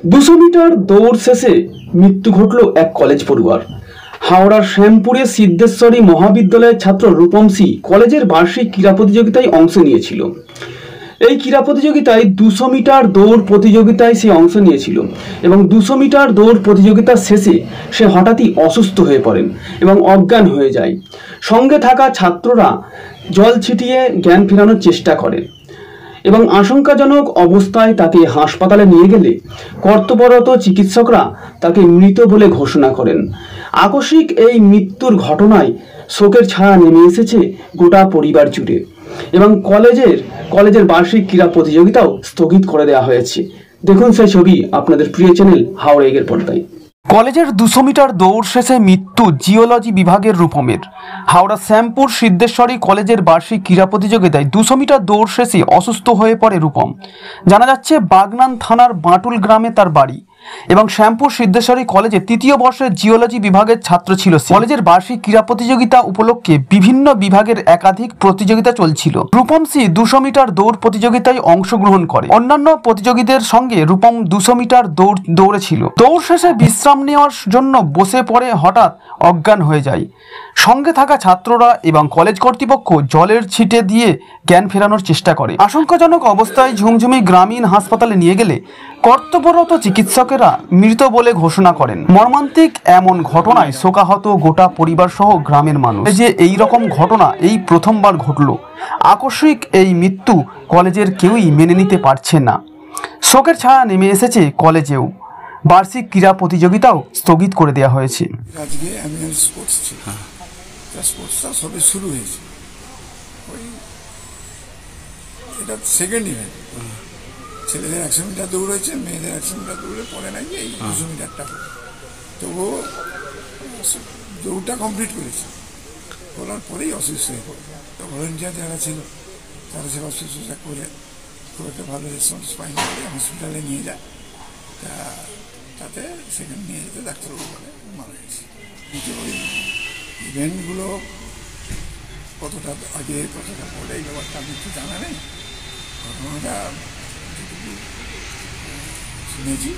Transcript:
200 metre দৌড় শেষে মৃত্যু ঘটল এক কলেজ পড়ুয়ার। হাওড়ার শ্যামপুরে সিদ্ধেশ্বরী মহাবিদ্যালয়ের ছাত্র রূপমসি কলেজের বার্ষিক ক্রীড়া প্রতিযোগিতায় অংশ নিয়েছিল। এই ক্রীড়া প্রতিযোগিতায় 200 মিটার দৌড় প্রতিযোগিতায় সে অংশ নিয়েছিল এবং 200 মিটার দৌড় প্রতিযোগিতার শেষে সে হঠাৎই অসুস্থ হয়ে পড়েন এবং অজ্ঞান হয়ে যায়। সঙ্গে থাকা ছাত্ররা জল ছিটিয়ে জ্ঞান ফেরানোর চেষ্টা করে এবং আশঙ্কাজনক অবস্থায় তাকে হাসপাতালে নিয়ে গেলে কর্তব্যরত চিকিৎসকরা তাকে মৃত বলে ঘোষণা করেন। আকস্মিক এই মৃত্যুর ঘটনায় শোকের ছায়া নেমে এসেছে গোটা পরিবার জুড়ে এবং কলেজের বার্ষিক ক্রীড়া প্রতিযোগিতাও স্থগিত করে দেওয়া হয়েছে। দেখুন সেই ছবি আপনাদের প্রিয় চ্যানেল হাওড়া এগের পর্দায়। কলেজের 200 মিটার দৌড় শেষে মৃত্যু জিওলজি বিভাগের রূপমের। হাওড়া শ্যামপুর সিদ্ধেশ্বরী কলেজের বার্ষিক ক্রীড়া প্রতিযোগিতায় 200 মিটার দৌড় শেষে অসুস্থ হয়ে পড়ে রূপম। জানা যাচ্ছে বাগনান থানার বাঁটুল গ্রামে তার বাড়ি এবং শ্যামপুর সিদ্ধেশ্বরী কলেজে তৃতীয় বর্ষের জিওলজি বিভাগের ছাত্র ছিল। কলেজের বার্ষিক ক্রীড়া প্রতিযোগিতা উপলক্ষে বিভিন্ন বিভাগের একাধিক প্রতিযোগিতা চলছিল। রূপম সি 200 মিটার দৌড় প্রতিযোগিতায় অংশগ্রহণ করে। অন্যান্য প্রতিযোগীদের সঙ্গে রূপম 200 মিটার দৌড়েছিল। দৌড় শেষে বিশ্রাম নেওয়ার জন্য বসে পড়ে হঠাৎ অজ্ঞান হয়ে যায়। সঙ্গে থাকা ছাত্ররা এবং কলেজ কর্তৃপক্ষ জলের ছিটে দিয়ে জ্ঞান ফেরানোর চেষ্টা করে। আশঙ্কাজনক অবস্থায় ঝুমঝুমি গ্রামীণ হাসপাতালে নিয়ে গেলে কর্তব্যরত চিকিৎসকেরা মৃত বলে ঘোষণা করেন। মর্মান্তিক এমন ঘটনায় শোকাহত গোটা পরিবার সহ গ্রামের মানুষ। যে এই রকম ঘটনা এই প্রথমবার ঘটল। আকস্মিক এই মৃত্যু কলেজের কেউই মেনে নিতে পারছে না। শোকের ছায়া নেমে এসেছে কলেজেও। বার্ষিক ক্রীড়া প্রতিযোগিতাও স্থগিত করে দেওয়া হয়েছে। আজকে অ্যানুয়াল স্পোর্টস ছিল, স্পোর্টসটা সবে শুরু হয়েছে। এটা সেকেন্ড ইভেন্ট। ছেলেদের 100 মিটার দৌড় হয়েছে, মেয়েদের 100 মিটার দৌড়ে পরে নাকি এই 200 মিটারটা। তো ও দৌড়টা কমপ্লিট করেছে, করার পরেই অসুস্থ হয়ে পড়ে। তো ভলেন্টিয়ার যারা ছিল তারা সেবা শুশ্রূষা করে খুব একটা ভালো রেসপন্স পায়নি বলে হসপিটালে নিয়ে যায়। তাতে সেখানে নিয়ে যেতে ডাক্তারবাবু বলে মারা গেছে। ওই ইভেন্টগুলো কতটা আগে কতটা পরে এই ব্যাপারটা আমি একটু জানা নেই। ঘটনাটা যেটুকু শুনেছি